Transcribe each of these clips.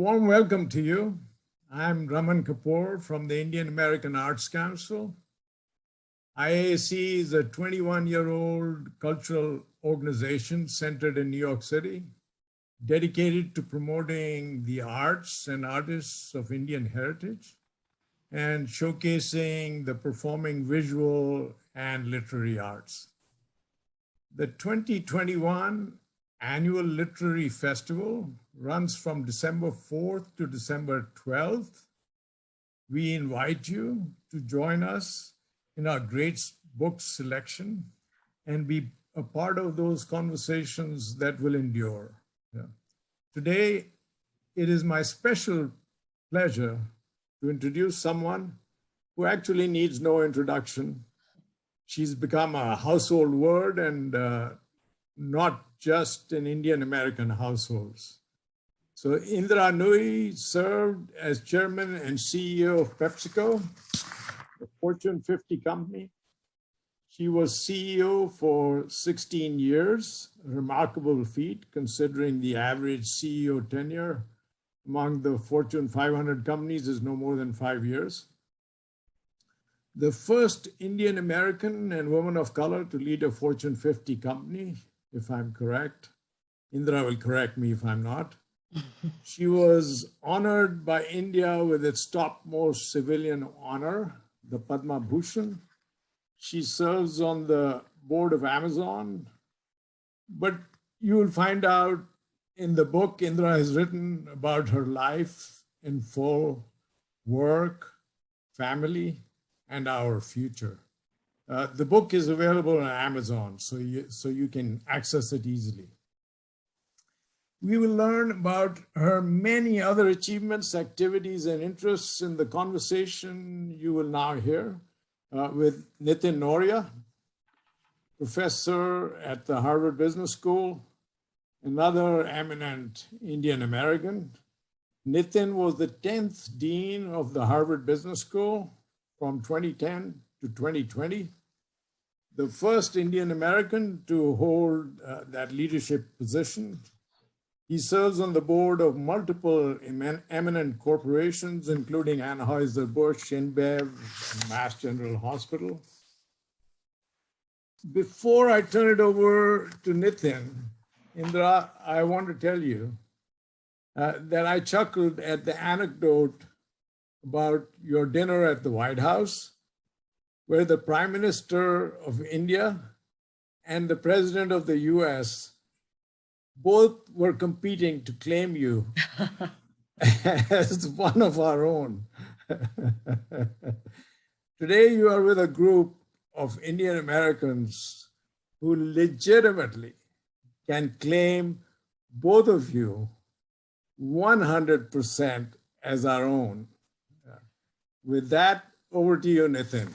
warm welcome to you. I'm Raman Kapoor from the Indian American Arts Council. IAAC is a 21-year-old cultural organization centered in New York City, dedicated to promoting the arts and artists of Indian heritage and showcasing the performing visual and literary arts. The 2021 Annual Literary Festival runs from December 4th to December 12th. We invite you to join us in our great book selection and be a part of those conversations that will endure. Yeah. Today, it is my special pleasure to introduce someone who actually needs no introduction. She's become a household word and not just in Indian American households. So Indra Nooyi served as chairman and CEO of PepsiCo, a Fortune 50 company. She was CEO for 16 years, a remarkable feat considering the average CEO tenure among the Fortune 500 companies is no more than 5 years. The first Indian American and woman of color to lead a Fortune 50 company, if I'm correct. Indra will correct me if I'm not. She was honored by India with its topmost civilian honor, the Padma Bhushan. She serves on the board of Amazon, but you will find out in the book Indra has written about her life in full, work, family, and our future. The book is available on Amazon, so you can access it easily. We will learn about her many other achievements, activities, and interests in the conversation you will now hear with Nitin Nohria, professor at the Harvard Business School, another eminent Indian American. Nitin was the 10th dean of the Harvard Business School from 2010 to 2020, the first Indian American to hold that leadership position. He serves on the board of multiple eminent corporations, including Anheuser-Busch, InBev, and Mass General Hospital. Before I turn it over to Nitin, Indra, I want to tell you that I chuckled at the anecdote about your dinner at the White House, where the Prime Minister of India and the President of the US both were competing to claim you as one of our own. Today, you are with a group of Indian Americans who legitimately can claim both of you 100% as our own. With that, over to you, Nitin.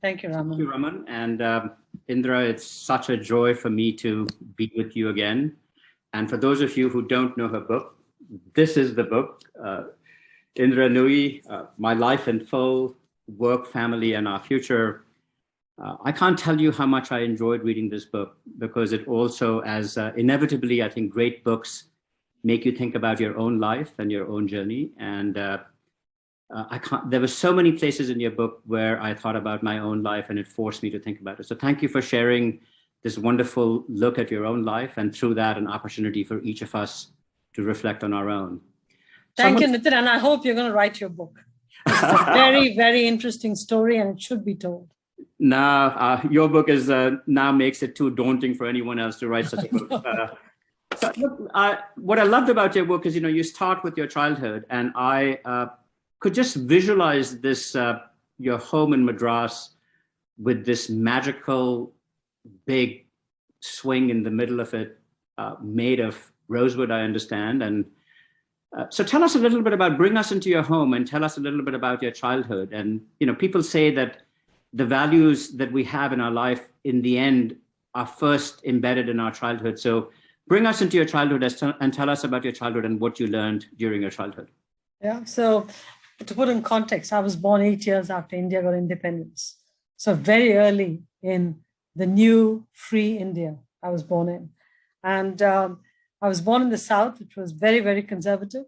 Thank you, Raman. Thank you, Raman. And Indra, it's such a joy for me to be with you again. And for those of you who don't know her book, this is the book, Indra Nooyi, My Life in Full, Work, Family, and Our Future. I can't tell you how much I enjoyed reading this book because it also, as inevitably, I think great books make you think about your own life and your own journey. And there were so many places in your book where I thought about my own life and it forced me to think about it. So thank you for sharing this wonderful look at your own life and through that an opportunity for each of us to reflect on our own. Thank you, Nitin, and I hope you're going to write your book. It's a very, very interesting story and it should be told. No, your book is now makes it too daunting for anyone else to write such a book. So, look, what I loved about your book is, you start with your childhood, and I could just visualize this, your home in Madras with this magical big swing in the middle of it, made of rosewood, I understand. And so tell us a little bit bring us into your home and tell us a little bit about your childhood. And, people say that the values that we have in our life, in the end, are first embedded in our childhood. So bring us into your childhood and tell us about your childhood and what you learned during your childhood. Yeah, so to put in context, I was born 8 years after India got independence. So very early in the new free India I was born in. And I was born in the South, which was very, very conservative,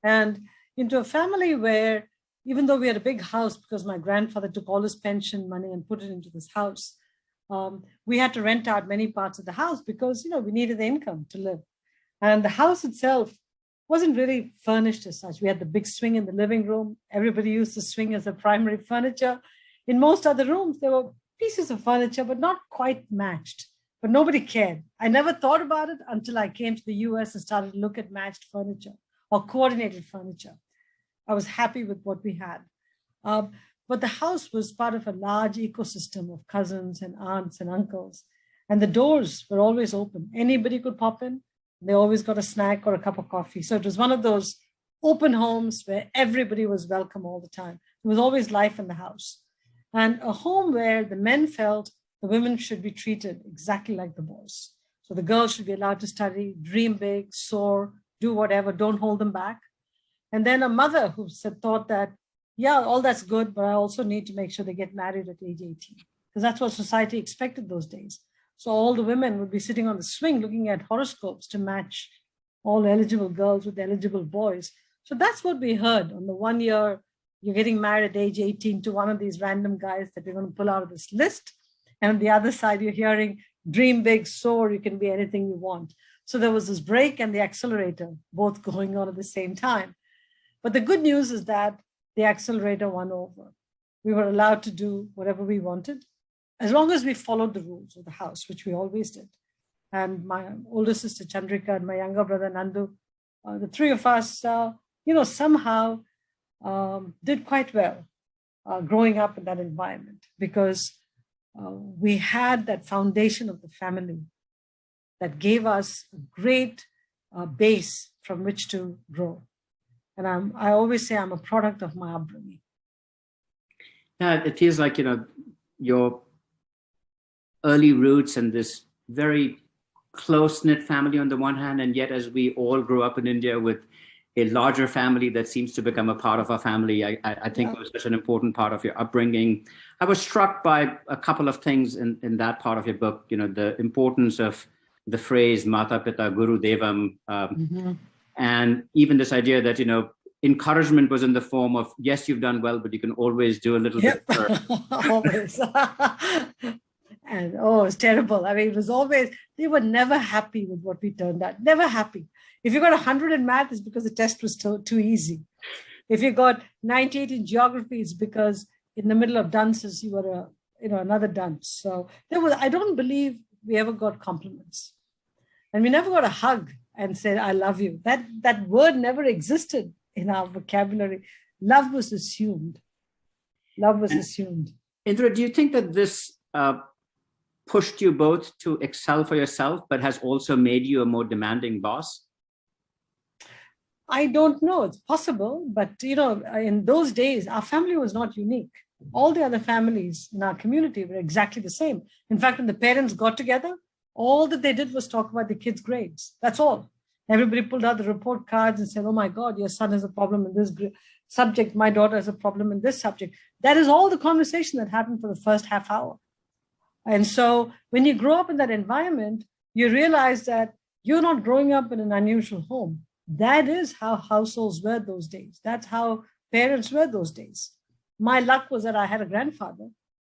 and into a family where, even though we had a big house because my grandfather took all his pension money and put it into this house, we had to rent out many parts of the house because, we needed the income to live. And the house itself wasn't really furnished as such. We had the big swing in the living room. Everybody used the swing as the primary furniture. In most other rooms, there were pieces of furniture, but not quite matched. But nobody cared. I never thought about it until I came to the US and started to look at matched furniture or coordinated furniture. I was happy with what we had. But the house was part of a large ecosystem of cousins and aunts and uncles. And the doors were always open. Anybody could pop in. They always got a snack or a cup of coffee. So it was one of those open homes where everybody was welcome all the time. There was always life in the house. And a home where the men felt the women should be treated exactly like the boys. So the girls should be allowed to study, dream big, soar, do whatever, don't hold them back. And then a mother who thought that, yeah, all that's good, but I also need to make sure they get married at age 18, because that's what society expected those days. So all the women would be sitting on the swing looking at horoscopes to match all eligible girls with eligible boys. So that's what we heard on the 1 year, you're getting married at age 18 to one of these random guys that we're going to pull out of this list. And on the other side, you're hearing dream big, soar, you can be anything you want. So there was this brake and the accelerator both going on at the same time. But the good news is that the accelerator won over. We were allowed to do whatever we wanted, as long as we followed the rules of the house, which we always did. And my older sister Chandrika and my younger brother Nandu, the three of us, somehow did quite well growing up in that environment, because we had that foundation of the family that gave us a great base from which to grow. And I always say I'm a product of my upbringing. Yeah, it feels like, your early roots and this very close-knit family on the one hand, and yet as we all grew up in India with a larger family that seems to become a part of our family, I think it was such an important part of your upbringing. I was struck by a couple of things in that part of your book, the importance of the phrase Mata Pita Guru Devam, and even this idea that, encouragement was in the form of, yes, you've done well, but you can always do a little bit better. Always. And it's terrible. I mean, it was always, they were never happy with what we turned out. Never happy. If you got 100 in math, it's because the test was too easy. If you got 98 in geography, it's because in the middle of dances, you were another dance. So I don't believe we ever got compliments. And we never got a hug and said, I love you. That word never existed in our vocabulary. Love was assumed. Love was assumed. Indra, do you think that this pushed you both to excel for yourself, but has also made you a more demanding boss? I don't know. It's possible. But, in those days, our family was not unique. All the other families in our community were exactly the same. In fact, when the parents got together, all that they did was talk about the kids' grades. That's all. Everybody pulled out the report cards and said, oh my God, your son has a problem in this subject. My daughter has a problem in this subject. That is all the conversation that happened for the first half hour. And so when you grow up in that environment, you realize that you're not growing up in an unusual home. That is how households were those days. That's how parents were those days. My luck was that I had a grandfather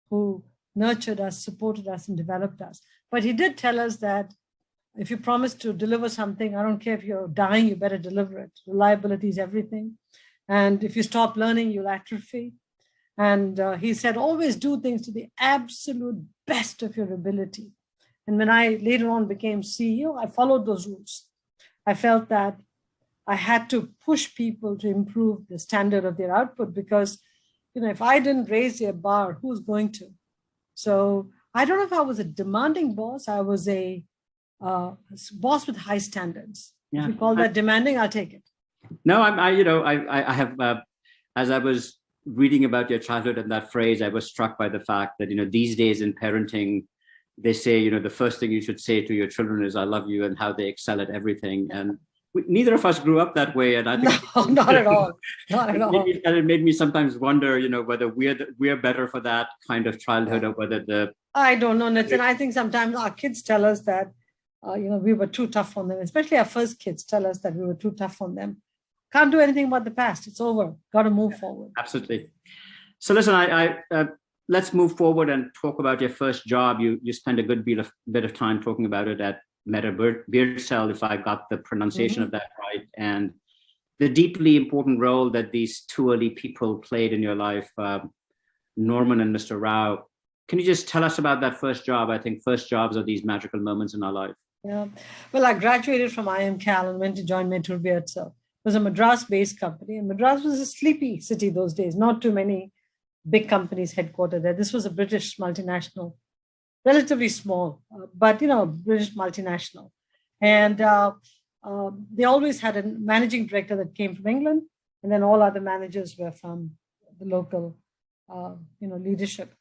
who nurtured us, supported us, and developed us. But he did tell us that if you promise to deliver something, I don't care if you're dying, you better deliver it. Reliability is everything. And if you stop learning, you'll atrophy. And he said, always do things to the absolute best of your ability. And when I later on became CEO, I followed those rules. I felt that I had to push people to improve the standard of their output, because, if I didn't raise their bar, who's going to? So I don't know if I was a demanding boss. I was a boss with high standards. Yeah. If you call that demanding, I'll take it. No, I have, as I was reading about your childhood and that phrase, I was struck by the fact that, these days in parenting, they say, the first thing you should say to your children is, I love you, and how they excel at everything. And neither of us grew up that way. And I think no, not at all. Not at all. It made me sometimes wonder, whether we're better for that kind of childhood, or whether I don't know, Nitin. I think sometimes our kids tell us that we were too tough on them, especially our first kids tell us that we were too tough on them. Can't do anything about the past. It's over. Got to move forward. Absolutely. So listen, let's move forward and talk about your first job. You spent a good bit of time talking about it at Meta Beardsell, if I got the pronunciation of that right, and the deeply important role that these two early people played in your life, Norman and Mr. Rao. Can you just tell us about that first job? I think first jobs are these magical moments in our life. Yeah. Well, I graduated from IMCAL and went to join Meta Beardsell. It was a Madras-based company, and Madras was a sleepy city those days. Not too many big companies headquartered there. This was a British multinational, relatively small, but British multinational. And they always had a managing director that came from England, and then all other managers were from the local, leadership.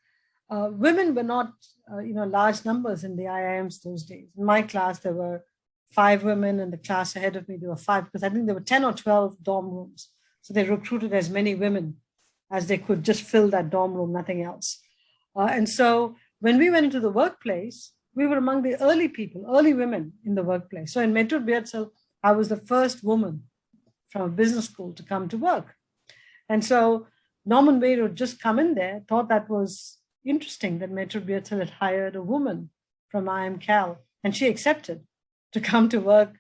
Women were not, large numbers in the IIMs those days. In my class, there were 5 women, and the class ahead of me, there were 5, because I think there were 10 or 12 dorm rooms. So they recruited as many women as they could, just fill that dorm room, nothing else. And so when we went into the workplace, we were among the early women in the workplace. So in Meta Beardsell, I was the first woman from a business school to come to work. And so Norman Wade had just come in there, thought that was interesting that Meta Beardsell had hired a woman from IMCAL, and she accepted to come to work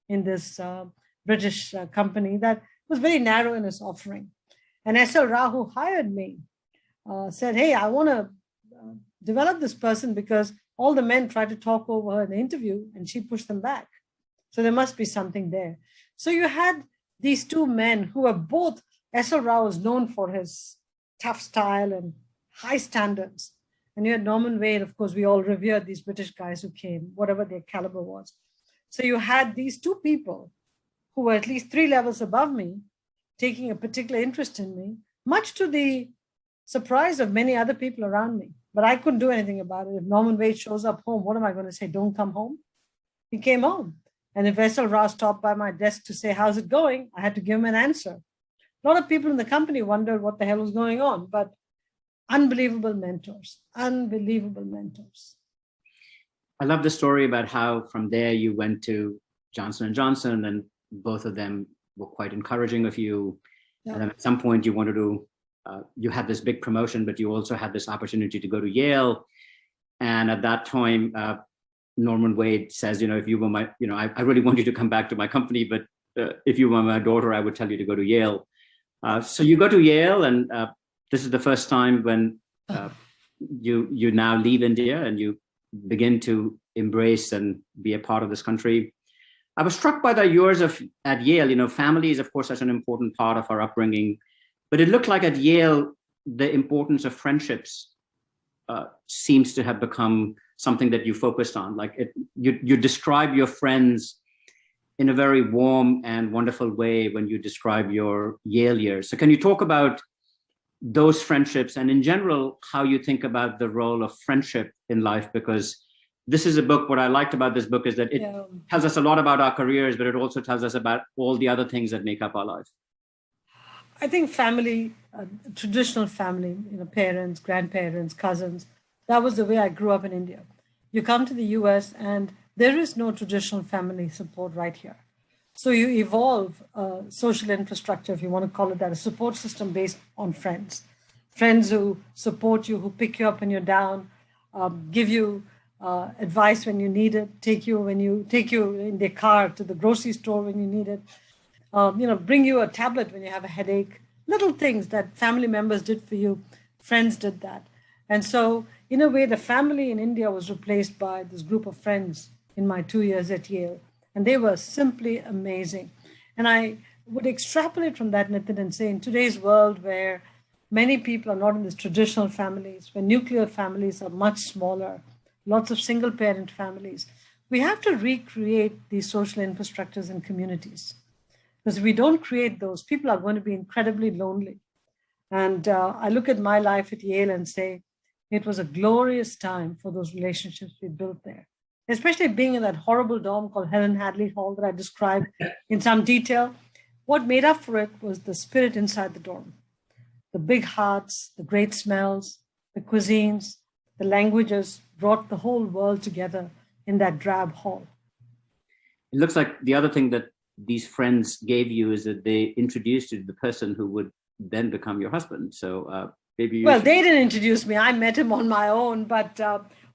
in this British company that was very narrow in its offering. And S.L. Rao, who hired me, said, hey, I want to develop this person because all the men tried to talk over her in the interview and she pushed them back. So there must be something there. So you had these 2 men who were both, S.L. Rao was known for his tough style and high standards. And you had Norman Wade, of course, we all revered these British guys who came, whatever their caliber was. So you had these 2 people who were at least 3 levels above me, taking a particular interest in me, much to the surprise of many other people around me. But I couldn't do anything about it. If Norman Wade shows up home, what am I going to say? Don't come home? He came home. And if S.L. Rao stopped by my desk to say, how's it going? I had to give him an answer. A lot of people in the company wondered what the hell was going on, but unbelievable mentors. I love the story about how from there you went to Johnson & Johnson, and both of them were quite encouraging of you. Yeah. And then at some point you wanted to, you had this big promotion, but you also had this opportunity to go to Yale. And at that time, Norman Wade says, if you were my, I really want you to come back to my company, but if you were my daughter, I would tell you to go to Yale. So you go to Yale, and this is the first time when you now leave India and you begin to embrace and be a part of this country. I was struck by the years at Yale. Family is, of course, such an important part of our upbringing, but it looked like at Yale, the importance of friendships seems to have become something that you focused on. Like you describe your friends in a very warm and wonderful way when you describe your Yale years. So can you talk about those friendships and in general, how you think about the role of friendship in life? Because this is a book, what I liked about this book is that it tells us a lot about our careers, but it also tells us about all the other things that make up our life. I think family, traditional family, parents, grandparents, cousins, that was the way I grew up in India. You come to the US and there is no traditional family support right here. So you evolve social infrastructure, if you want to call it that, a support system based on friends. Friends who support you, who pick you up when you're down, give you advice when you need it, take you in their car to the grocery store when you need it, bring you a tablet when you have a headache. Little things that family members did for you, friends did that. And so in a way, the family in India was replaced by this group of friends in my 2 years at Yale. And they were simply amazing. And I would extrapolate from that, Nitin, and say in today's world where many people are not in these traditional families, where nuclear families are much smaller, lots of single parent families, we have to recreate these social infrastructures and communities. Because if we don't create those, people are going to be incredibly lonely. And I look at my life at Yale and say, it was a glorious time for those relationships we built there. Especially being in that horrible dorm called Helen Hadley Hall that I described in some detail. What made up for it was the spirit inside the dorm. The big hearts, the great smells, the cuisines, the languages brought the whole world together in that drab hall. it looks like the other thing that these friends gave you is that they introduced you to the person who would then become your husband. So maybe you Well, they didn't introduce me. I met him on my own. But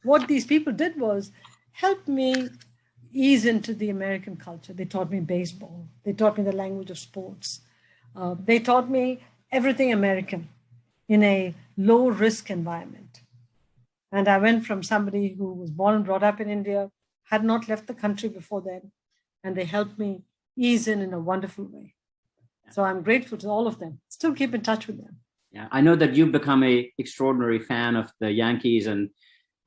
what these people did was help me ease into the American culture. They taught me baseball. They taught me the language of sports. They taught me everything American in a low risk environment. And I went from somebody who was born and brought up in India, had not left the country before then, and they helped me ease in a wonderful way. So I'm grateful to all of them. Still keep in touch with them. Yeah, I know that you've become an extraordinary fan of the Yankees. And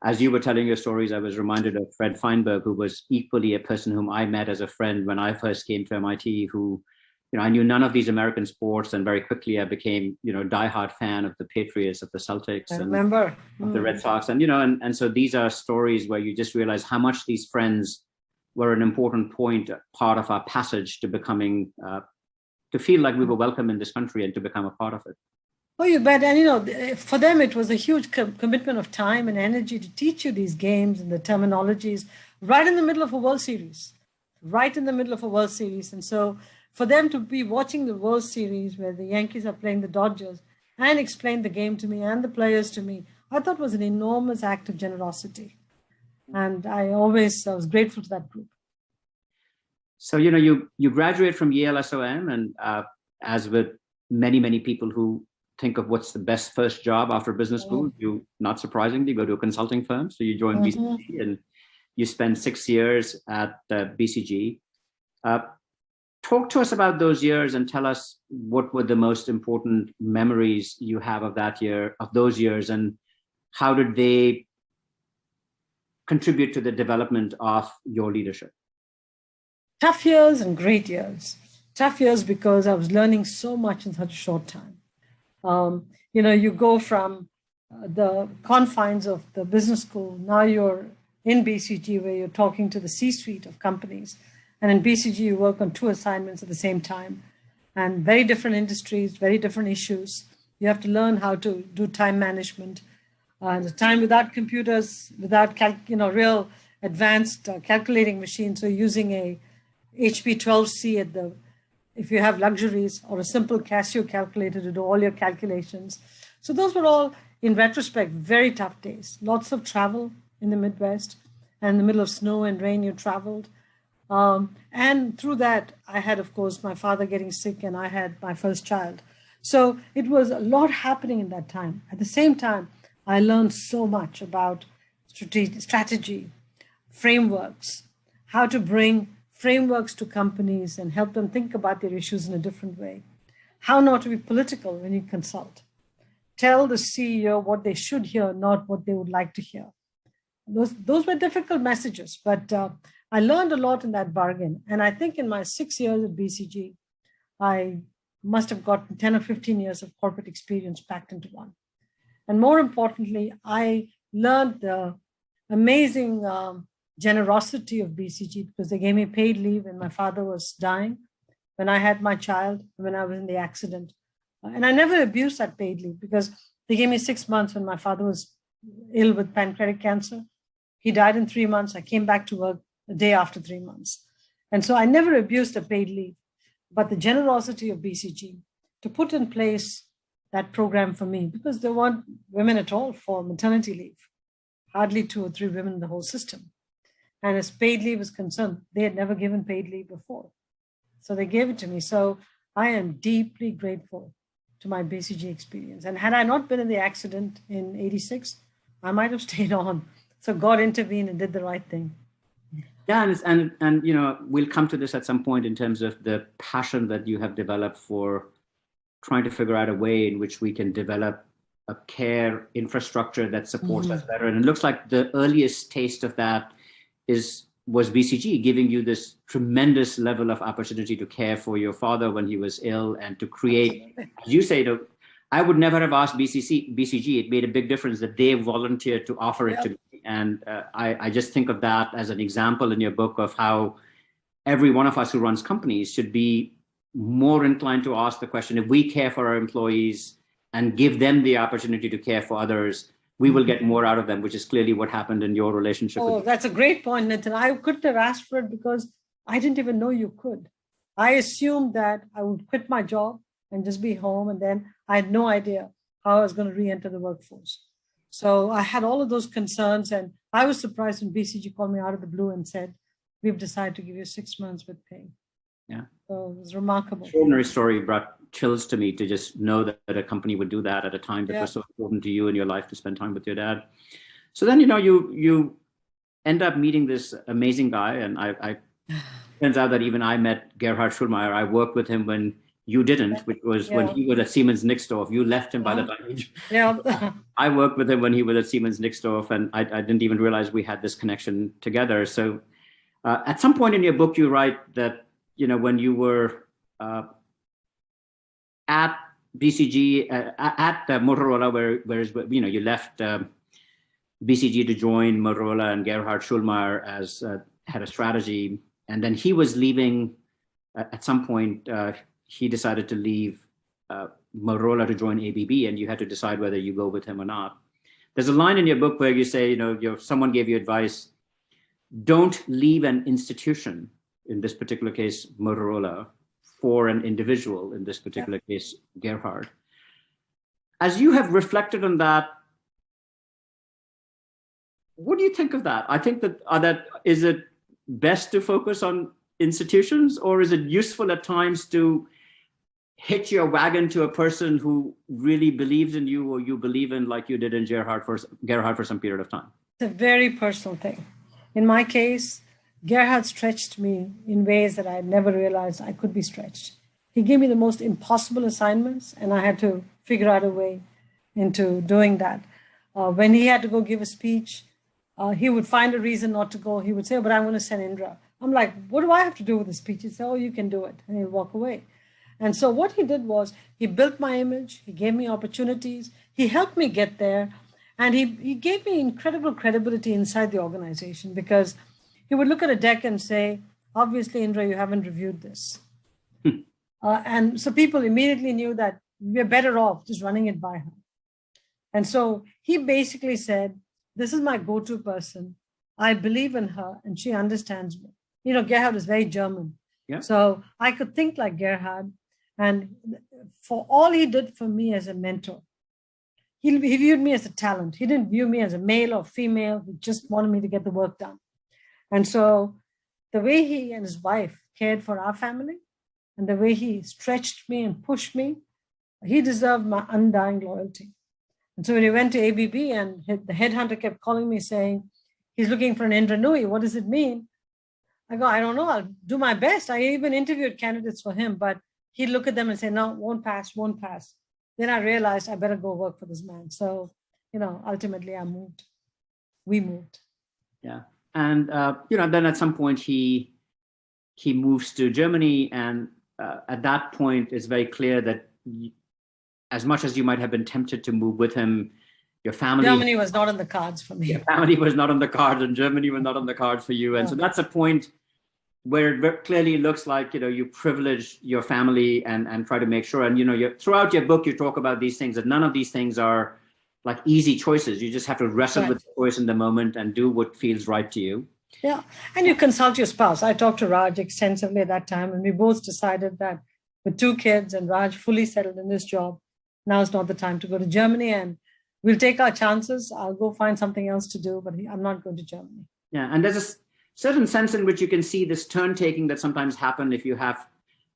as you were telling your stories, I was reminded of Fred Feinberg, who was equally a person whom I met as a friend when I first came to MIT, who, I knew none of these American sports, and very quickly I became, diehard fan of the Patriots, of the Celtics, I remember. of the Red Sox. And so these are stories where you just realize how much these friends were an important part of our passage to becoming, to feel like we were welcome in this country and to become a part of it. Oh, you bet. And, for them, it was a huge commitment of time and energy to teach you these games and the terminologies right in the middle of a World Series, And so for them to be watching the World Series where the Yankees are playing the Dodgers and explain the game to me and the players to me, I thought was an enormous act of generosity. And I was grateful to that group. So, you graduate from Yale SOM, and as with many, many people who think of what's the best first job after business school, you, not surprisingly, go to a consulting firm. So you join BCG and you spend 6 years at BCG. Talk to us about those years and tell us what were the most important memories you have of those years, and how did they contribute to the development of your leadership? Tough years and great years. Tough years because I was learning so much in such a short time. You go from the confines of the business school, now you're in BCG where you're talking to the C-suite of companies. And in BCG, you work on 2 assignments at the same time, and very different industries, very different issues. You have to learn how to do time management. The time without computers, without real advanced calculating machines. So using a HP 12C if you have luxuries, or a simple Casio calculator to do all your calculations. So those were all, in retrospect, very tough days. Lots of travel in the Midwest, and in the middle of snow and rain, you traveled. And through that, I had, of course, my father getting sick, and I had my first child. So it was a lot happening in that time. At the same time, I learned so much about strategy, frameworks, how to bring frameworks to companies and help them think about their issues in a different way, how not to be political when you consult. Tell the CEO what they should hear, not what they would like to hear. Those were difficult messages, but I learned a lot in that bargain. And I think in my 6 years at BCG, I must have gotten 10 or 15 years of corporate experience packed into one. And more importantly, I learned the amazing generosity of BCG, because they gave me paid leave when my father was dying, when I had my child, when I was in the accident. And I never abused that paid leave, because they gave me 6 months when my father was ill with pancreatic cancer. He died in 3 months. I came back to work the day after 3 months. And so I never abused a paid leave. But the generosity of BCG to put in place that program for me, because there weren't women at all for maternity leave, hardly 2 or 3 women in the whole system. And as paid leave is concerned, they had never given paid leave before. So they gave it to me. So I am deeply grateful to my BCG experience. And had I not been in the accident in '86, I might have stayed on. So God intervened and did the right thing. Yeah, and we'll come to this at some point in terms of the passion that you have developed for trying to figure out a way in which we can develop a care infrastructure that supports us better. And it looks like the earliest taste of that was BCG, giving you this tremendous level of opportunity to care for your father when he was ill, and to create, as you say, I would never have asked BCG. It made a big difference that they volunteered to offer it to me. And I just think of that as an example in your book of how every one of us who runs companies should be more inclined to ask the question, if we care for our employees and give them the opportunity to care for others, we will get more out of them, which is clearly what happened in your relationship. Oh, that's a great point, Nitin. I couldn't have asked for it, because I didn't even know you could. I assumed that I would quit my job and just be home. And then I had no idea how I was going to re-enter the workforce. So I had all of those concerns. And I was surprised when BCG called me out of the blue and said, we've decided to give you 6 months with pay. Yeah. So it was remarkable. Extraordinary story, brought chills to me to just know that a company would do that at a time that was so important to you in your life to spend time with your dad. So then, you end up meeting this amazing guy. And I turns out that even I met Gerhard Schulmeier. I worked with him when you didn't, which was when he was at Siemens Nixdorf. You left him by the time. I worked with him when he was at Siemens Nixdorf, and I didn't even realize we had this connection together. So at some point in your book, you write that, when you were at BCG, at Motorola, where you left BCG to join Motorola, and Gerhard Schulmeier as head of strategy. And then he was leaving at some point. He decided to leave Motorola to join ABB, and you had to decide whether you go with him or not. There's a line in your book where you say, someone gave you advice, don't leave an institution, in this particular case, Motorola, for an individual, in this particular case, Gerhard. As you have reflected on that, what do you think of that? I think that is it best to focus on institutions, or is it useful at times to hitch your wagon to a person who really believes in you, or you believe in, like you did in Gerhard for some period of time? It's a very personal thing. In my case, Gerhard stretched me in ways that I had never realized I could be stretched. He gave me the most impossible assignments, and I had to figure out a way into doing that. When he had to go give a speech, he would find a reason not to go. He would say, but I'm going to send Indra. I'm like, what do I have to do with the speech? He'd say, oh, you can do it. And he'd walk away. And so what he did was he built my image. He gave me opportunities. He helped me get there. And he gave me incredible credibility inside the organization, because he would look at a deck and say, obviously, Indra, you haven't reviewed this. And so people immediately knew that we're better off just running it by her. And so he basically said, this is my go-to person. I believe in her and she understands me. Gerhard is very German. Yeah. So I could think like Gerhard. And for all he did for me as a mentor, he viewed me as a talent. He didn't view me as a male or female. He just wanted me to get the work done. And so the way he and his wife cared for our family, and the way he stretched me and pushed me, he deserved my undying loyalty. And so when he went to ABB and the headhunter kept calling me saying, he's looking for an Indra Nooyi, what does it mean? I go, I don't know, I'll do my best. I even interviewed candidates for him, but he'd look at them and say, no, won't pass. Then I realized I better go work for this man. So, ultimately we moved. Yeah. And, then at some point he moves to Germany. And at that point, it's very clear that as much as you might have been tempted to move with him, your family... Germany was not on the cards for me. Your family was not on the cards, and Germany was not on the cards for you. And so that's a point where it clearly looks like, you privilege your family and try to make sure. And, throughout your book, you talk about these things, that none of these things are like easy choices. You just have to wrestle with the choice in the moment and do what feels right to you. Yeah. And you consult your spouse. I talked to Raj extensively at that time, and we both decided that with 2 kids and Raj fully settled in this job, now is not the time to go to Germany, and we'll take our chances. I'll go find something else to do, but I'm not going to Germany. Yeah. And there's a certain sense in which you can see this turn taking that sometimes happen if you have,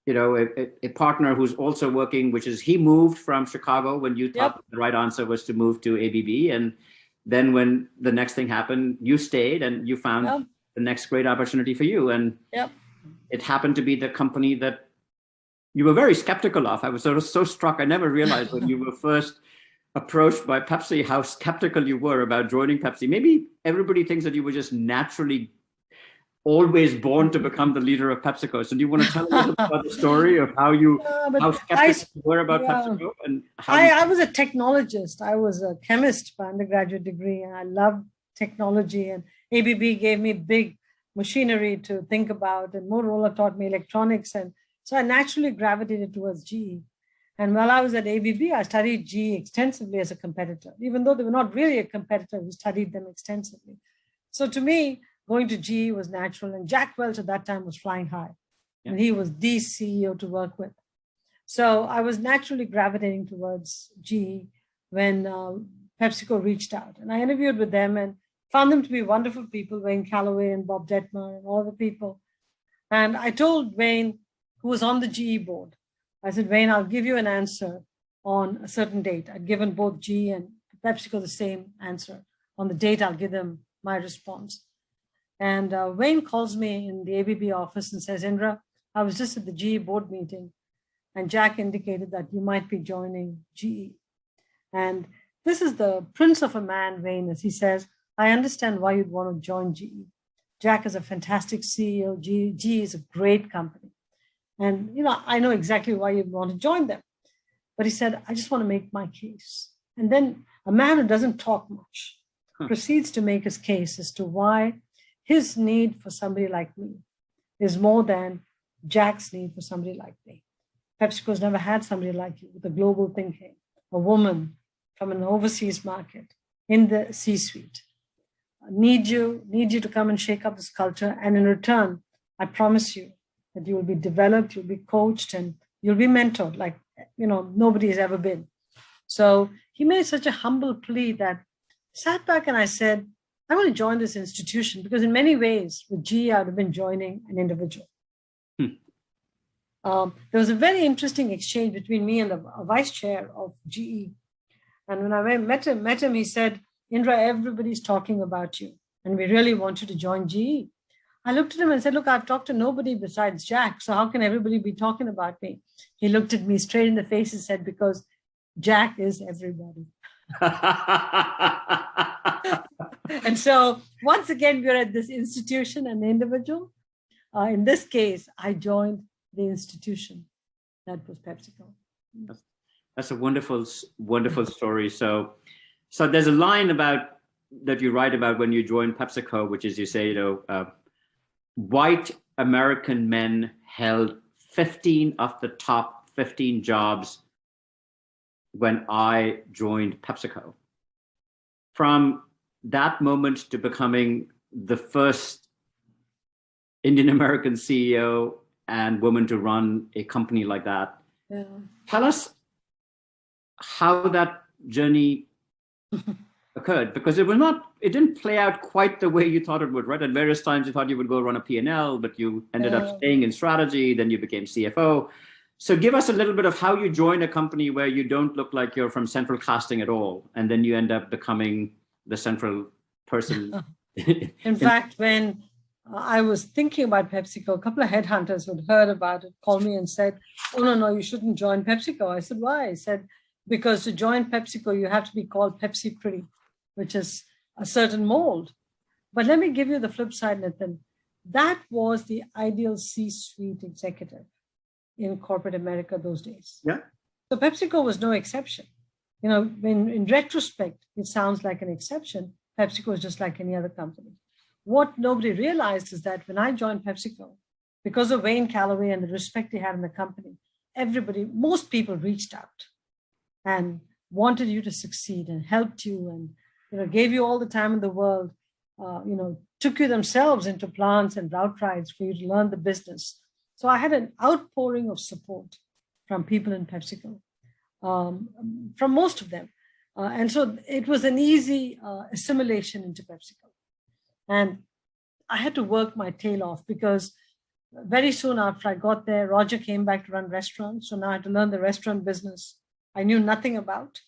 a partner who's also working, which is he moved from Chicago when you thought the right answer was to move to ABB. And then when the next thing happened, you stayed and you found the next great opportunity for you. And it happened to be the company that you were very skeptical of. I was sort of so struck. I never realized when you were first approached by Pepsi, how skeptical you were about joining Pepsi. Maybe everybody thinks that you were just naturally always born to become the leader of PepsiCo. So do you want to tell us about the story of how skeptical you were about PepsiCo? And how I was a technologist. I was a chemist by undergraduate degree, and I loved technology. And ABB gave me big machinery to think about, and Motorola taught me electronics. And so I naturally gravitated towards GE. And while I was at ABB, I studied GE extensively as a competitor. Even though they were not really a competitor, we studied them extensively. So to me, going to GE was natural. And Jack Welch at that time was flying high. And he was the CEO to work with. So I was naturally gravitating towards GE when PepsiCo reached out. And I interviewed with them and found them to be wonderful people, Wayne Calloway and Bob Detmer and all the people. And I told Wayne, who was on the GE board, I said, Wayne, I'll give you an answer on a certain date. I'd given both GE and PepsiCo the same answer. On the date, I'll give them my response. And Wayne calls me in the ABB office and says, Indra, I was just at the GE board meeting and Jack indicated that you might be joining GE. And this is the prince of a man, Wayne, as he says, I understand why you'd want to join GE. Jack is a fantastic CEO. GE is a great company. And, I know exactly why you'd want to join them. But he said, I just want to make my case. And then a man who doesn't talk much proceeds to make his case as to why his need for somebody like me is more than Jack's need for somebody like me. PepsiCo's never had somebody like you with a global thinking, a woman from an overseas market in the C-suite. Need you to come and shake up this culture. And in return, I promise you that you will be developed, you'll be coached, and you'll be mentored like, nobody has ever been. So he made such a humble plea that I sat back and I said, I want to join this institution because in many ways with GE, I would have been joining an individual. There was a very interesting exchange between me and the vice chair of GE. And when I met him, he said, Indra, everybody's talking about you and we really want you to join GE. I looked at him and said, look, I've talked to nobody besides Jack. So how can everybody be talking about me? He looked at me straight in the face and said, because Jack is everybody. And so once again, we're at this institution and the individual. In this case, I joined the institution that was PepsiCo. That's a wonderful, wonderful story. So there's a line about that you write about when you joined PepsiCo, which is you say, white American men held 15 of the top 15 jobs when I joined PepsiCo. From that moment to becoming the first Indian American CEO and woman to run a company like that. Yeah. Tell us how that journey occurred, because it didn't play out quite the way you thought it would, right? At various times you thought you would go run a P&L, but you ended up staying in strategy, then you became CFO. So give us a little bit of how you join a company where you don't look like you're from central casting at all, and then you end up becoming the central person. In fact, when I was thinking about PepsiCo, a couple of headhunters who'd heard about it called me and said, oh, no, you shouldn't join PepsiCo. I said, why? I said, because to join PepsiCo, you have to be called Pepsi Pretty, which is a certain mold. But let me give you the flip side, Nitin. That was the ideal C-suite executive in corporate America those days. Yeah. So PepsiCo was no exception. In retrospect, it sounds like an exception. PepsiCo is just like any other company. What nobody realized is that when I joined PepsiCo, because of Wayne Calloway and the respect he had in the company, most people reached out and wanted you to succeed and helped you and gave you all the time in the world, took you themselves into plants and route rides for you to learn the business. So I had an outpouring of support from people in PepsiCo, from most of them. And so it was an easy assimilation into PepsiCo. And I had to work my tail off because very soon after I got there, Roger came back to run restaurants. So now I had to learn the restaurant business I knew nothing about.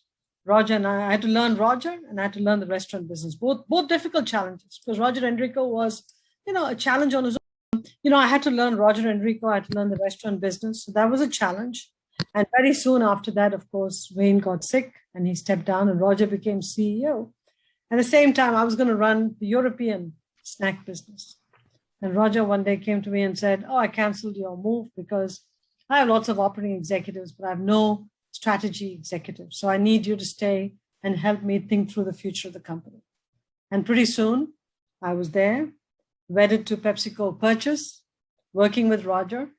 Roger and I had to learn Roger and I had to learn the restaurant business, both difficult challenges, because Roger Enrico was, a challenge on his own. I had to learn Roger Enrico, I had to learn the restaurant business. So that was a challenge. And very soon after that, of course, Wayne got sick and he stepped down and Roger became CEO. At the same time, I was going to run the European snack business. And Roger one day came to me and said, I canceled your move because I have lots of operating executives, but I have no strategy executives. So I need you to stay and help me think through the future of the company. And pretty soon I was there, wedded to PepsiCo purchase, working with Roger,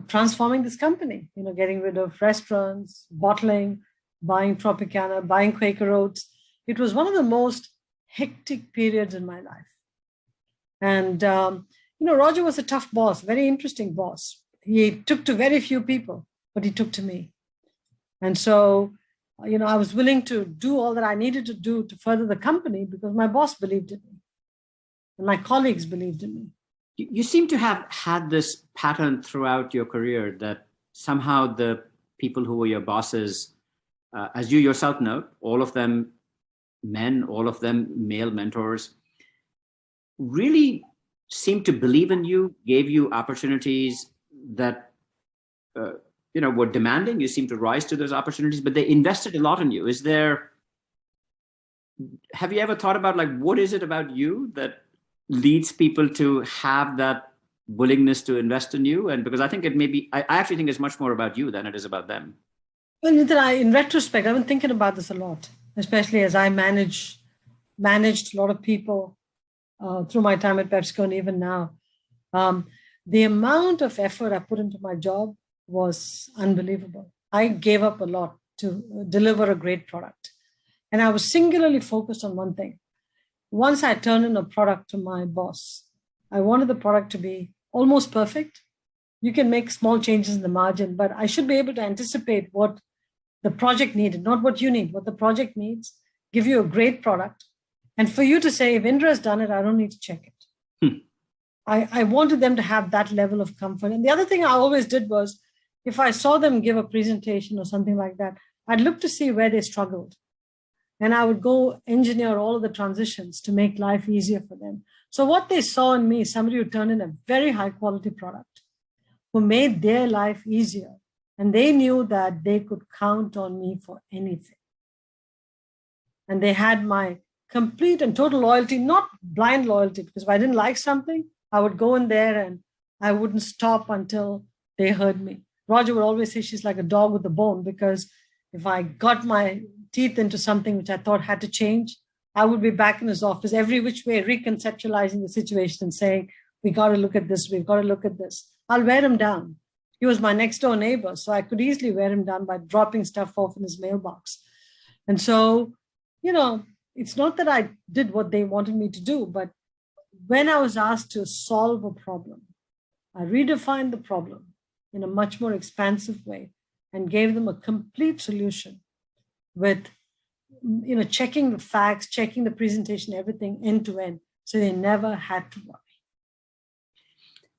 transforming this company, getting rid of restaurants, bottling, buying Tropicana, buying Quaker Oats. It was one of the most hectic periods in my life. And, Roger was a tough boss, very interesting boss. He took to very few people, but he took to me. And so, I was willing to do all that I needed to do to further the company because my boss believed in me and my colleagues believed in me. You seem to have had this pattern throughout your career that somehow the people who were your bosses, as you yourself know, all of them men, all of them male mentors, really seemed to believe in you, gave you opportunities that were demanding. You seem to rise to those opportunities, but they invested a lot in you. Have you ever thought about what is it about you that leads people to have that willingness to invest in you? And because I think I actually think it's much more about you than it is about them. Well, Nitin, in retrospect, I've been thinking about this a lot, especially as I managed a lot of people through my time at PepsiCo and even now. The amount of effort I put into my job was unbelievable. I gave up a lot to deliver a great product. And I was singularly focused on one thing. Once I turned in a product to my boss, I wanted the product to be almost perfect. You can make small changes in the margin, but I should be able to anticipate what the project needed, not what you need, what the project needs, give you a great product. And for you to say, if Indra has done it, I don't need to check it. I wanted them to have that level of comfort. And the other thing I always did was, if I saw them give a presentation or something like that, I'd look to see where they struggled. And I would go engineer all of the transitions to make life easier for them. So what they saw in me, somebody who turned in a very high quality product, who made their life easier. And they knew that they could count on me for anything. And they had my complete and total loyalty, not blind loyalty, because if I didn't like something, I would go in there and I wouldn't stop until they heard me. Roger would always say she's like a dog with a bone, because if I got my teeth into something which I thought had to change, I would be back in his office every which way, reconceptualizing the situation and saying, we got to look at this, we've got to look at this. I'll wear him down. He was my next door neighbor, so I could easily wear him down by dropping stuff off in his mailbox. And so, it's not that I did what they wanted me to do, but when I was asked to solve a problem, I redefined the problem in a much more expansive way and gave them a complete solution with, checking the facts, checking the presentation, everything end to end. So they never had to worry.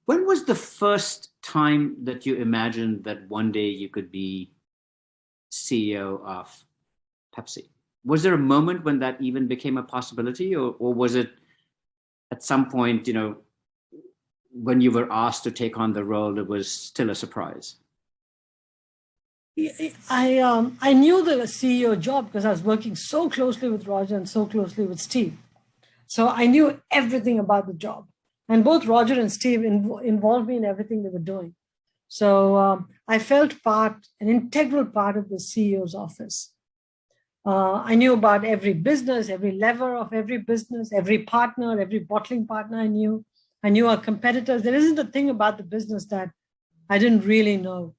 When was the first time that you imagined that one day you could be CEO of Pepsi? Was there a moment when that even became a possibility, or was it at some point, when you were asked to take on the role, it was still a surprise? I knew the CEO job because I was working so closely with Roger and so closely with Steve. So I knew everything about the job. And both Roger and Steve involved me in everything they were doing. So I felt an integral part of the CEO's office. I knew about every business, every lever of every business, every partner, every bottling partner I knew. I knew our competitors. There isn't a thing about the business that I didn't really know.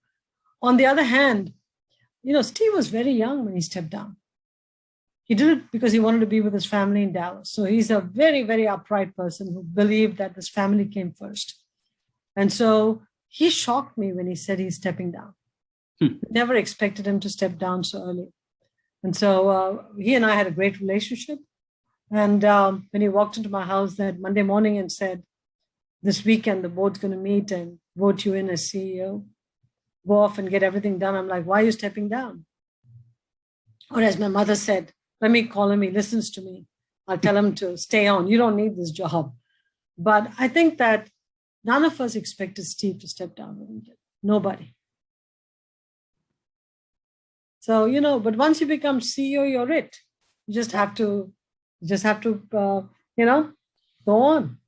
On the other hand, Steve was very young when he stepped down. He did it because he wanted to be with his family in Dallas. So he's a very, very upright person who believed that his family came first. And so he shocked me when he said he's stepping down. Never expected him to step down so early. And so he and I had a great relationship. And when he walked into my house that Monday morning and said, this weekend, the board's going to meet and vote you in as CEO, go off and get everything done. I'm like, why are you stepping down? Or as my mother said, let me call him. He listens to me. I'll tell him to stay on. You don't need this job. But I think that none of us expected Steve to step down when he did. Nobody. So, but once you become CEO, you're it. You just have to, go on.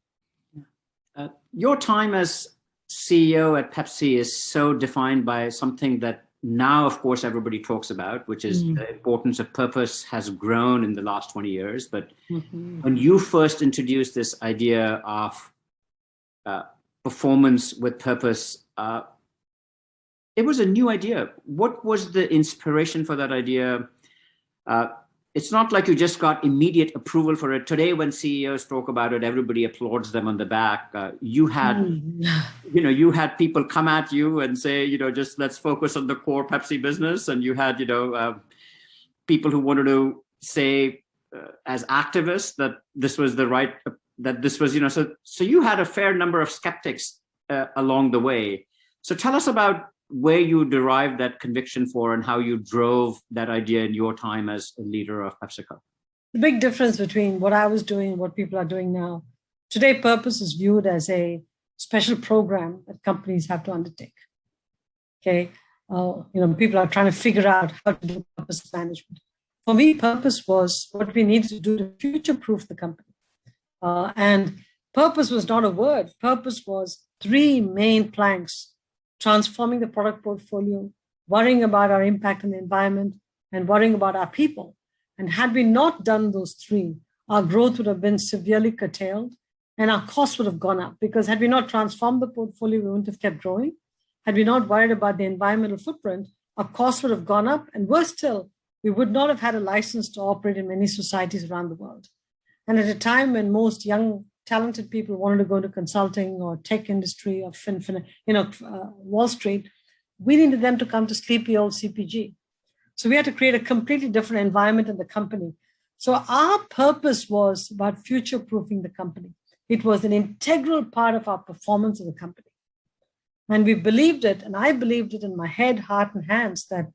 Your time as CEO at Pepsi is so defined by something that now, of course, everybody talks about, which is the importance of purpose has grown in the last 20 years. But when you first introduced this idea of performance with purpose, it was a new idea. What was the inspiration for that idea? it's not like you just got immediate approval for it. Today, when CEOs talk about it, everybody applauds them on the back. You had, you had people come at you and say, just let's focus on the core Pepsi business. And you had, people who wanted to say as activists that this was the right, that this was, so you had a fair number of skeptics along the way. So tell us about where you derived that conviction for and how you drove that idea in your time as a leader of PepsiCo. The big difference between what I was doing and what people are doing now. Today, purpose is viewed as a special program that companies have to undertake. Okay, people are trying to figure out how to do purpose management. For me, purpose was what we needed to do to future-proof the company. And purpose was not a word. Purpose was 3 main planks: transforming the product portfolio, worrying about our impact on the environment, and worrying about our people. And had we not done those 3, our growth would have been severely curtailed and our costs would have gone up, because had we not transformed the portfolio, we wouldn't have kept growing. Had we not worried about the environmental footprint, our costs would have gone up. And worse still, we would not have had a license to operate in many societies around the world. And at a time when most young, talented people wanted to go into consulting or tech industry or Wall Street, we needed them to come to sleepy old CPG. So we had to create a completely different environment in the company. So our purpose was about future-proofing the company. It was an integral part of our performance of the company. And we believed it, and I believed it in my head, heart, and hands, that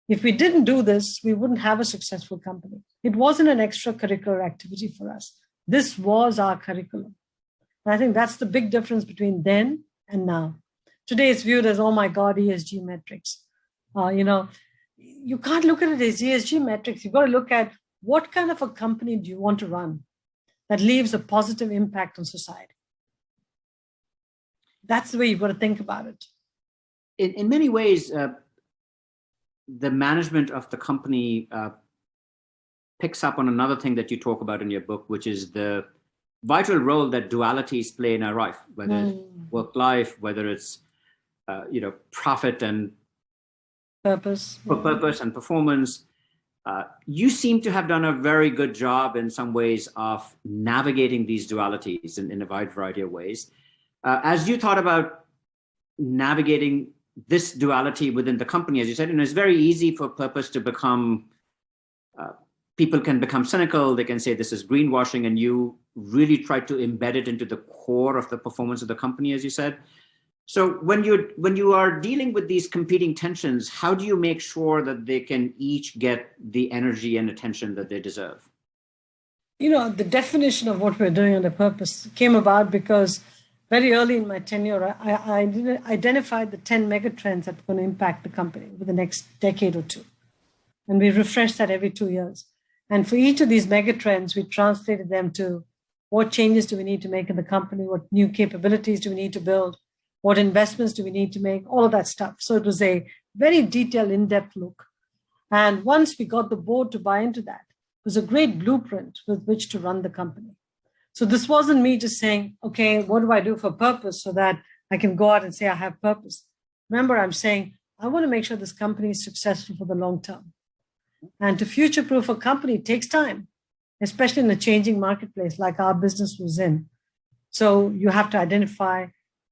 if we didn't do this, we wouldn't have a successful company. It wasn't an extracurricular activity for us. This was our curriculum. And I think that's the big difference between then and now. Today it's viewed as, oh my God, ESG metrics. You can't look at it as ESG metrics. You've got to look at what kind of a company do you want to run that leaves a positive impact on society. That's the way you've got to think about it. In many ways, the management of the company picks up on another thing that you talk about in your book, which is the vital role that dualities play in our life, whether it's work-life, whether it's profit and purpose and performance. You seem to have done a very good job in some ways of navigating these dualities in a wide variety of ways. As you thought about navigating this duality within the company, as you said, it's very easy for purpose to become, people can become cynical. They can say this is greenwashing, and you really try to embed it into the core of the performance of the company, as you said. So when you are dealing with these competing tensions, how do you make sure that they can each get the energy and attention that they deserve? The definition of what we're doing under purpose came about because very early in my tenure, I identified the 10 megatrends that were going to impact the company over the next decade or 2. And we refresh that every 2 years. And for each of these megatrends, we translated them to what changes do we need to make in the company, what new capabilities do we need to build, what investments do we need to make, all of that stuff. So it was a very detailed, in-depth look. And once we got the board to buy into that, it was a great blueprint with which to run the company. So this wasn't me just saying, okay, what do I do for purpose so that I can go out and say I have purpose? Remember, I'm saying, I want to make sure this company is successful for the long term. And to future-proof a company takes time, especially in a changing marketplace like our business was in. So you have to identify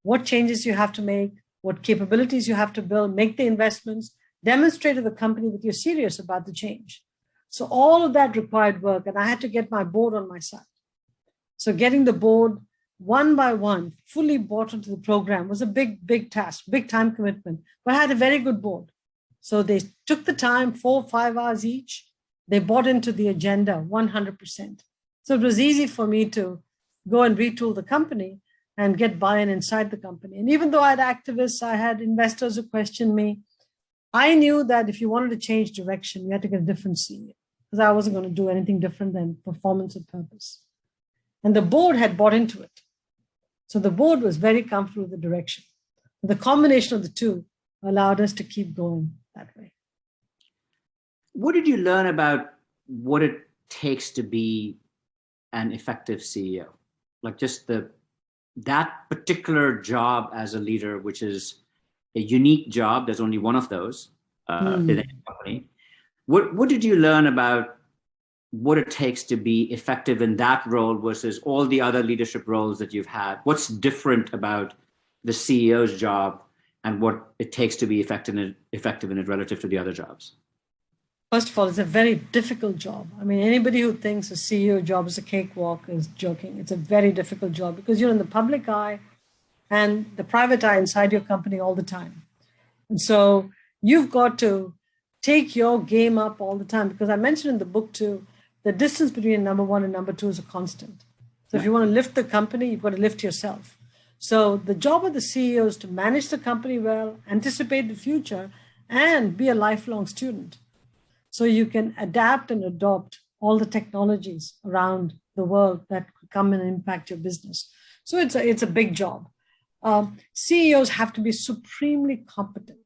what changes you have to make, what capabilities you have to build, make the investments, demonstrate to the company that you're serious about the change. So all of that required work, and I had to get my board on my side. So getting the board one by one, fully bought into the program was a big, big task, big time commitment, but I had a very good board. So they took the time, 4 or 5 hours each. They bought into the agenda 100%. So it was easy for me to go and retool the company and get buy-in inside the company. And even though I had activists, I had investors who questioned me, I knew that if you wanted to change direction, you had to get a different CEO, because I wasn't going to do anything different than performance and purpose. And the board had bought into it. So the board was very comfortable with the direction. The combination of the two allowed us to keep going that way. What did you learn about what it takes to be an effective CEO? Like just that particular job as a leader, which is a unique job. There's only one of those in a company. What did you learn about what it takes to be effective in that role versus all the other leadership roles that you've had. What's different about the CEO's job and what it takes to be effective in it relative to the other jobs? First of all, it's a very difficult job. I mean, anybody who thinks a CEO job is a cakewalk is joking. It's a very difficult job because you're in the public eye and the private eye inside your company all the time. And so you've got to take your game up all the time, because I mentioned in the book too, the distance between number one and number two is a constant. So if you want to lift the company, you've got to lift yourself. So the job of the CEO is to manage the company well, anticipate the future, and be a lifelong student. So you can adapt and adopt all the technologies around the world that could come and impact your business. So it's a big job. CEOs have to be supremely competent.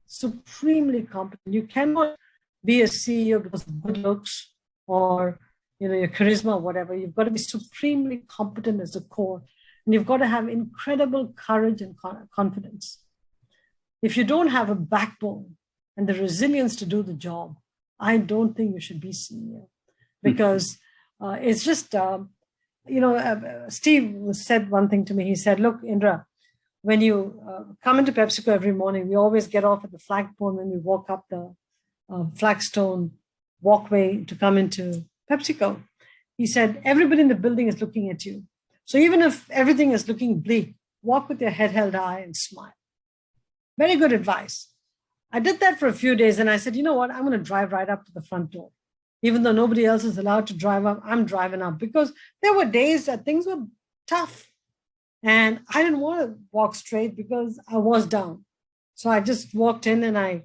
Supremely competent. You cannot be a CEO because of good looks or your charisma or whatever. You've got to be supremely competent as a core, and you've got to have incredible courage and confidence. If you don't have a backbone and the resilience to do the job, I don't think you should be CEO, because it's just Steve said one thing to me. He said, "Look, Indra, when you come into PepsiCo every morning, we always get off at the flagpole and we walk up the flagstone walkway to come into PepsiCo." He said, "Everybody in the building is looking at you. So even if everything is looking bleak, walk with your head held high and smile." Very good advice. I did that for a few days and I said, you know what, I'm going to drive right up to the front door. Even though nobody else is allowed to drive up, I'm driving up, because there were days that things were tough. And I didn't want to walk straight because I was down. So I just walked in and I,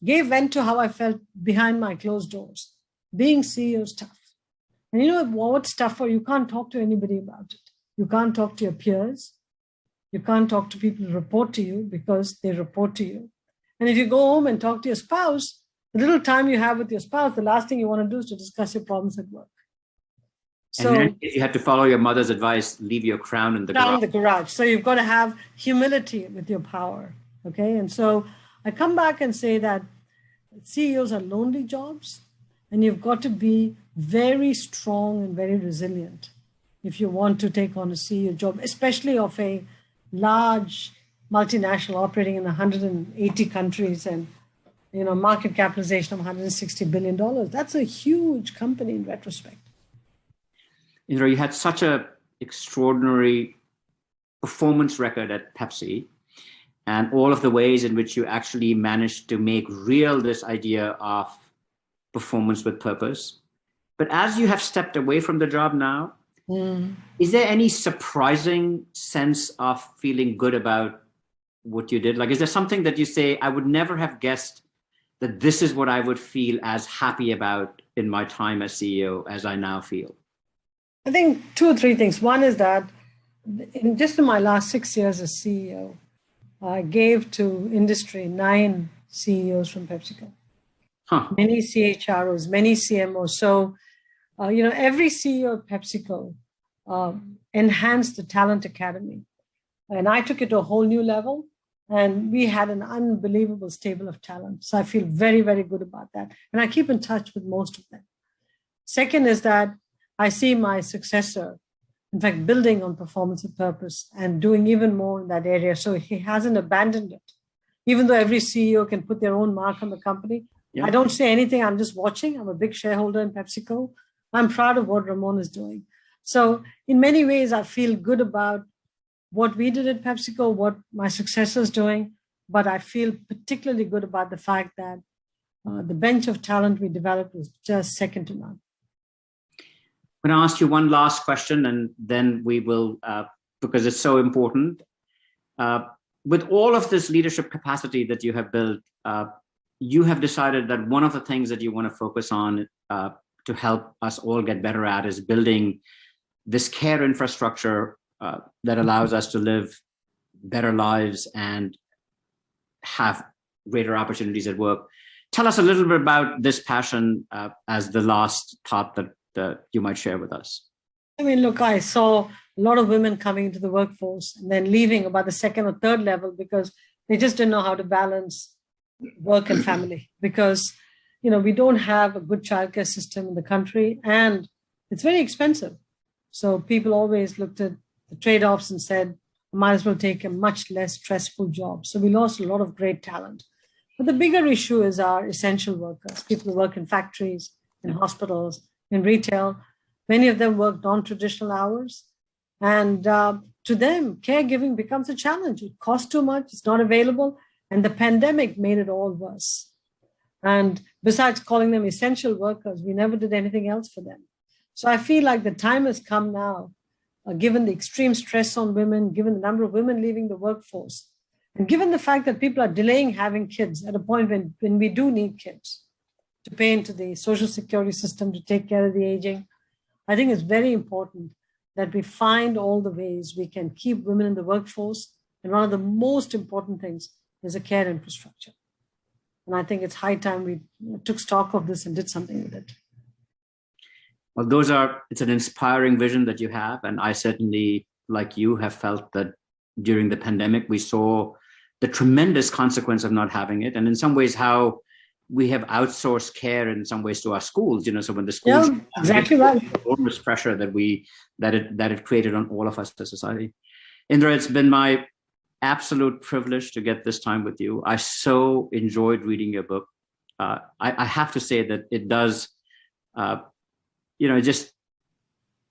gave vent to how I felt behind my closed doors. Being CEO is tough. And you know what's tough for? You can't talk to anybody about it. You can't talk to your peers. You can't talk to people who report to you because they report to you. And if you go home and talk to your spouse, the little time you have with your spouse, the last thing you want to do is to discuss your problems at work. So, and then if you had to follow your mother's advice, leave your crown in the garage. In the garage. So you've got to have humility with your power. Okay. And so I come back and say that CEOs are lonely jobs, and you've got to be very strong and very resilient if you want to take on a CEO job, especially of a large multinational operating in 180 countries and market capitalization of $160 billion. That's a huge company in retrospect. Indra, you had such an extraordinary performance record at Pepsi, and all of the ways in which you actually managed to make real this idea of performance with purpose. But as you have stepped away from the job now, is there any surprising sense of feeling good about what you did? Like, is there something that you say, I would never have guessed that this is what I would feel as happy about in my time as CEO as I now feel? I think 2 or 3 things. One is that in my last 6 years as CEO, I gave to industry 9 CEOs from PepsiCo, many CHROs, many CMOs. So, every CEO of PepsiCo enhanced the talent academy. And I took it to a whole new level. And we had an unbelievable stable of talent. So I feel very, very good about that. And I keep in touch with most of them. Second is that I see my successor, in fact, building on performance with purpose and doing even more in that area. So he hasn't abandoned it. Even though every CEO can put their own mark on the company, I don't say anything. I'm just watching. I'm a big shareholder in PepsiCo. I'm proud of what Ramon is doing. So in many ways, I feel good about what we did at PepsiCo, what my successor is doing, but I feel particularly good about the fact that the bench of talent we developed was just second to none. I'm going to ask you one last question, and then we will, because it's so important. With all of this leadership capacity that you have built, you have decided that one of the things that you want to focus on to help us all get better at is building this care infrastructure that allows us to live better lives and have greater opportunities at work. Tell us a little bit about this passion as the last thought that you might share with us. I mean, look, I saw a lot of women coming into the workforce and then leaving about the 2nd or 3rd level because they just didn't know how to balance work and family. Because we don't have a good childcare system in the country, and it's very expensive. So people always looked at the trade-offs and said, I might as well take a much less stressful job. So we lost a lot of great talent. But the bigger issue is our essential workers, people who work in factories, in hospitals, in retail. Many of them work non-traditional hours. And to them, caregiving becomes a challenge. It costs too much, it's not available. And the pandemic made it all worse. And besides calling them essential workers, we never did anything else for them. So I feel like the time has come now, given the extreme stress on women, given the number of women leaving the workforce, and given the fact that people are delaying having kids at a point when we do need kids to pay into the social security system to take care of the aging, I think it's very important that we find all the ways we can keep women in the workforce. And one of the most important things is a care infrastructure. And I think it's high time we took stock of this and did something with it. Well, it's an inspiring vision that you have. And I certainly, like you, have felt that during the pandemic, we saw the tremendous consequence of not having it. And in some ways, how we have outsourced care in some ways to our schools, so when the schools, yeah, exactly right, enormous pressure that it created on all of us as a society. Indra, it's been my absolute privilege to get this time with you. I so enjoyed reading your book. I have to say that it does,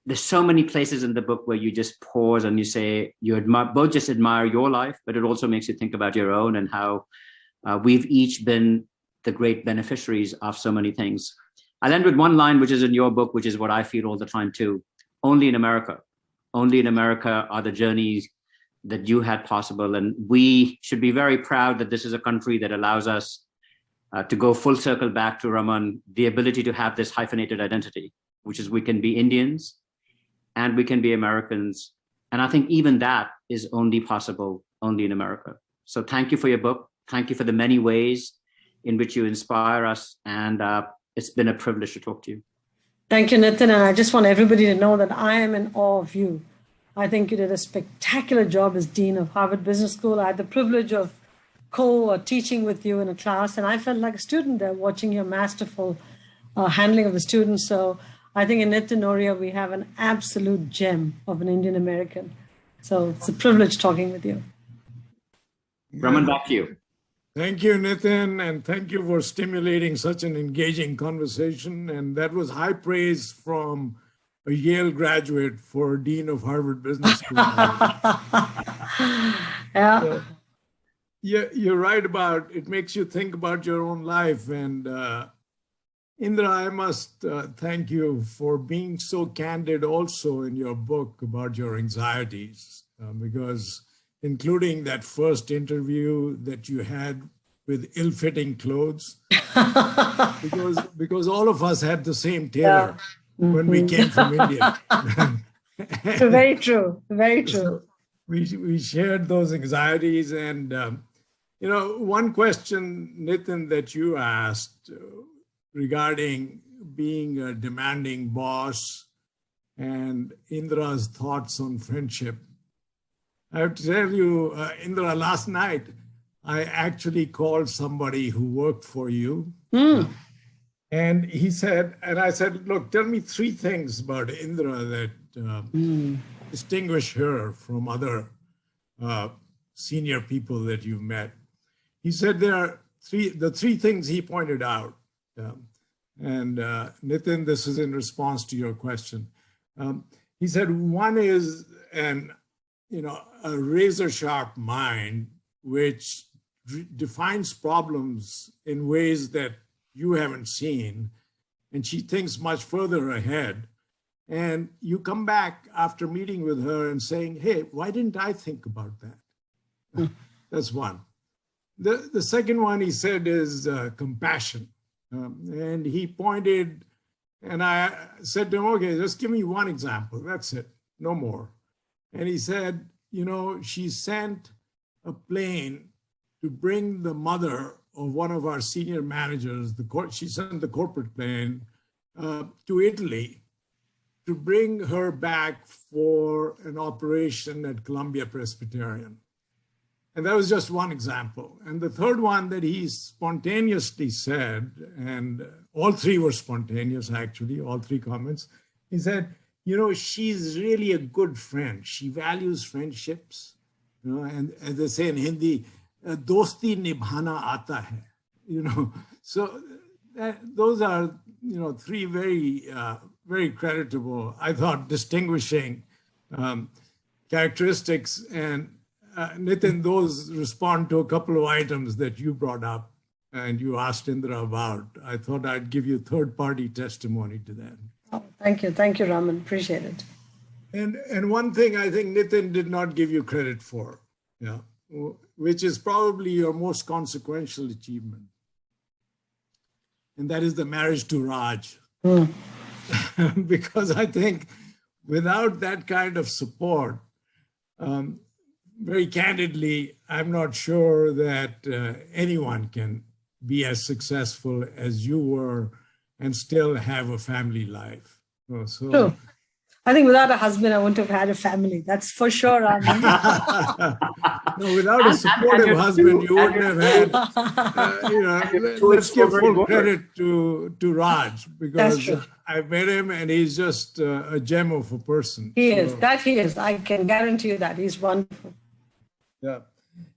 there's so many places in the book where you just pause and you say, you admire your life, but it also makes you think about your own and how we've each been the great beneficiaries of so many things. I'll end with one line, which is in your book, which is what I feel all the time too. Only in America are the journeys that you had possible. And we should be very proud that this is a country that allows us to go full circle back to Raman, the ability to have this hyphenated identity, which is we can be Indians and we can be Americans. And I think even that is only possible only in America. So thank you for your book. Thank you for the many ways in which you inspire us. And it's been a privilege to talk to you. Thank you, Nitin. And I just want everybody to know that I am in awe of you. I think you did a spectacular job as Dean of Harvard Business School. I had the privilege of co-teaching with you in a class, and I felt like a student there watching your masterful handling of the students. So I think in Nitin Nohria, we have an absolute gem of an Indian American. So it's a privilege talking with you. Raman, back to you. Thank you, Nitin, and thank you for stimulating such an engaging conversation. And that was high praise from a Yale graduate for Dean of Harvard Business School. Yeah. So, you're right about it makes you think about your own life. And Indra, I must thank you for being so candid also in your book about your anxieties, because including that first interview that you had with ill-fitting clothes, because all of us had the same tailor when we came from India. Very true, very true. So we shared those anxieties. And, one question, Nitin, that you asked regarding being a demanding boss and Indra's thoughts on friendship. I have to tell you, Indra, last night, I actually called somebody who worked for you. And he said, and I said, look, tell me 3 things about Indra that distinguish her from other senior people that you've met. He said there are the three things he pointed out. And Nitin, this is in response to your question. He said, one is a razor sharp mind, which defines problems in ways that you haven't seen. And she thinks much further ahead. And you come back after meeting with her and saying, hey, why didn't I think about that? That's one. The second one he said is compassion. And he pointed, and I said to him, okay, just give me one example. That's it, no more. And he said, she sent a plane to bring the mother of one of our senior managers, she sent the corporate plane to Italy to bring her back for an operation at Columbia Presbyterian. And that was just one example. And the third one that he spontaneously said, and all three were spontaneous, actually, all three comments. He said, you know, she's really a good friend. She values friendships. You know, and as they say in Hindi, dosti nibhana aata hai. You know, so those are, you know, three very creditable, I thought, distinguishing characteristics. And Nitin, those respond to a couple of items that you brought up and you asked Indra about. I thought I'd give you third-party testimony to that. Oh, thank you, Raman. Appreciate it. And one thing I think Nitin did not give you credit for, yeah, which is probably your most consequential achievement, and that is the marriage to Raj. Because I think without that kind of support, very candidly, I'm not sure that anyone can be as successful as you were and still have a family life. So, true. I think without a husband, I wouldn't have had a family. That's for sure. No, without a supportive husband, you wouldn't have had, you know, let's give full credit to Raj, because I met him and he's just a gem of a person. He is. I can guarantee you that. He's wonderful. Yeah.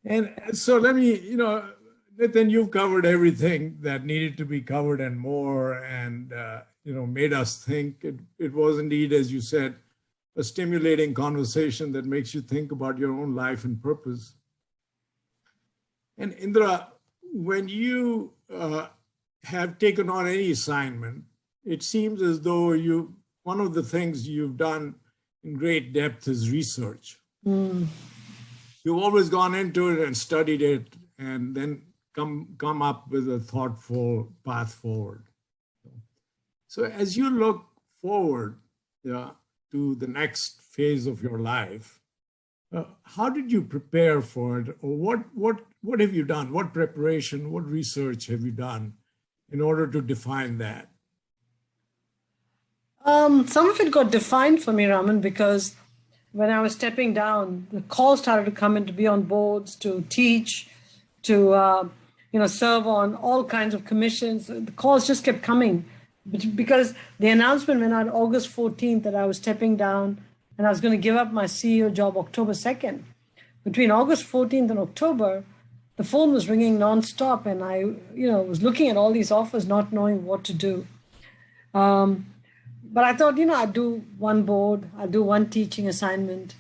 And so let me, you know, Nitin, you've covered everything that needed to be covered and more, and, you know, made us think. It was indeed, as you said, a stimulating conversation that makes you think about your own life and purpose. And Indra, when you have taken on any assignment, it seems as though one of the things you've done in great depth is research. You've always gone into it and studied it and then come up with a thoughtful path forward. So as you look forward to the next phase of your life, how did you prepare for it? Or what have you done? What preparation, what research have you done in order to define that? Some of it got defined for me, Raman, because when I was stepping down, the calls started to come in to be on boards, to teach, to serve on all kinds of commissions. The calls just kept coming because the announcement went out August 14th that I was stepping down and I was going to give up my CEO job October 2nd. Between August 14th and October, the phone was ringing nonstop, and I, was looking at all these offers, not knowing what to do. But I thought, I'd do one board, I'll do one teaching assignment.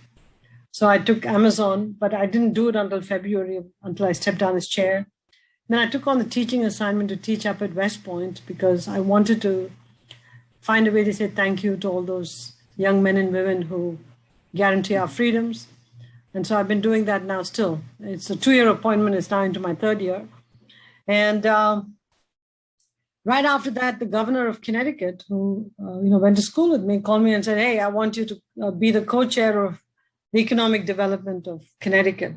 So I took Amazon, but I didn't do it until February, until I stepped down as chair. Then I took on the teaching assignment to teach up at West Point because I wanted to find a way to say thank you to all those young men and women who guarantee our freedoms. And so I've been doing that now still. It's a 2-year appointment. It's now into my 3rd year. And right after that, the governor of Connecticut, who went to school with me, called me and said, hey, I want you to be the co-chair of the economic development of Connecticut.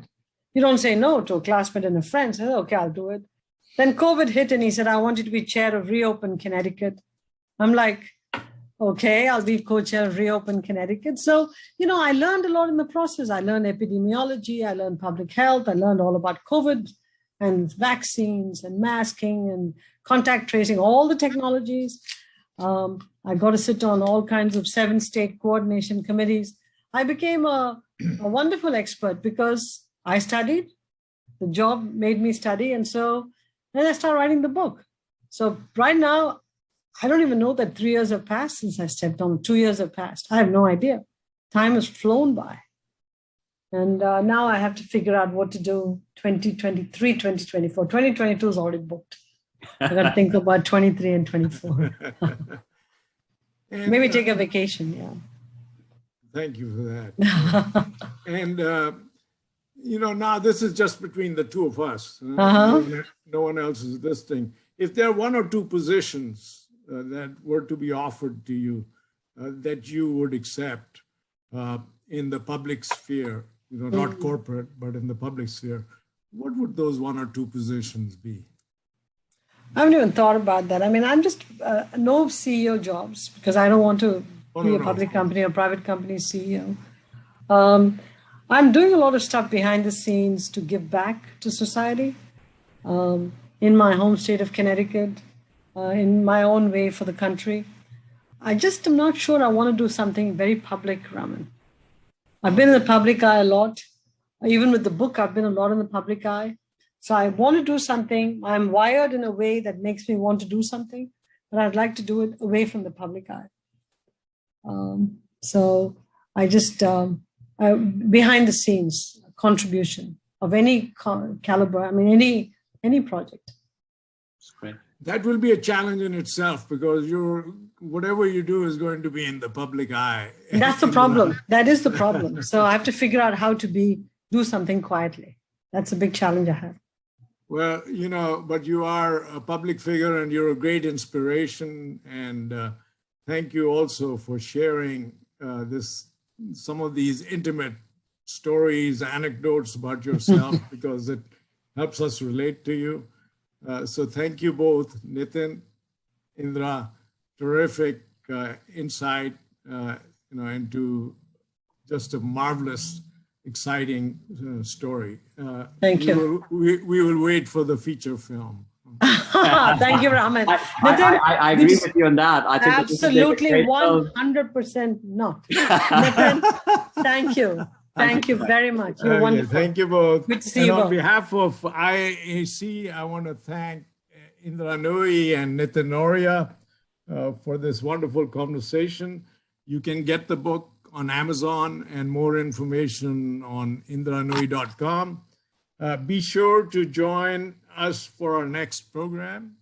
You don't say no to a classmate and a friend. I said, okay, I'll do it. Then COVID hit and he said, I want you to be chair of Reopen Connecticut. I'm like, okay, I'll be co-chair of Reopen Connecticut. So, I learned a lot in the process. I learned epidemiology, I learned public health, I learned all about COVID and vaccines and masking and contact tracing, all the technologies. I got to sit on all kinds of 7-state coordination committees. I became a wonderful expert because I studied, the job made me study. And so then I started writing the book. So right now, I don't even know that 3 years have passed since I stepped on. 2 years have passed. I have no idea. Time has flown by. And now I have to figure out what to do 2023, 2024. 2022 is already booked. I got to think about 23 and 24. Maybe take a vacation, yeah. Thank you for that. And, now this is just between the two of us. No one else is listening. If there are 1 or 2 positions that were to be offered to you that you would accept in the public sphere, not corporate, but in the public sphere, what would those 1 or 2 positions be? I haven't even thought about that. I mean, I'm just no CEO jobs because I don't want to be a public company or private company CEO. I'm doing a lot of stuff behind the scenes to give back to society in my home state of Connecticut, in my own way for the country. I just am not sure I want to do something very public, Raman. I've been in the public eye a lot. Even with the book, I've been a lot in the public eye. So I want to do something. I'm wired in a way that makes me want to do something, but I'd like to do it away from the public eye. So I just, behind the scenes contribution of any caliber, I mean, any project. That's great. That will be a challenge in itself because whatever you do is going to be in the public eye. That's the problem. That is the problem. So I have to figure out how to do something quietly. That's a big challenge I have. Well, but you are a public figure and you're a great inspiration. And thank you also for sharing some of these intimate stories, anecdotes about yourself, because it helps us relate to you. So thank you both, Nitin, Indra, terrific insight, into just a marvelous, exciting story. Thank you. We will wait for the feature film. Thank you, Raman. I agree with you on that. I think absolutely 100% not. Nitin, thank you. Thank you very much. You're wonderful. Thank you both. Good to see you on both. behalf of IAAC, I want to thank Indra Nooyi and Nitin Nohria for this wonderful conversation. You can get the book on Amazon and more information on indranooyi.com. Be sure to join us for our next program.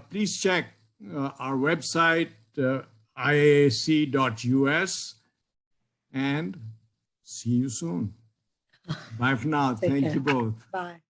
Please check our website, iaac.us, and see you soon. Bye for now. Thank you both. Bye.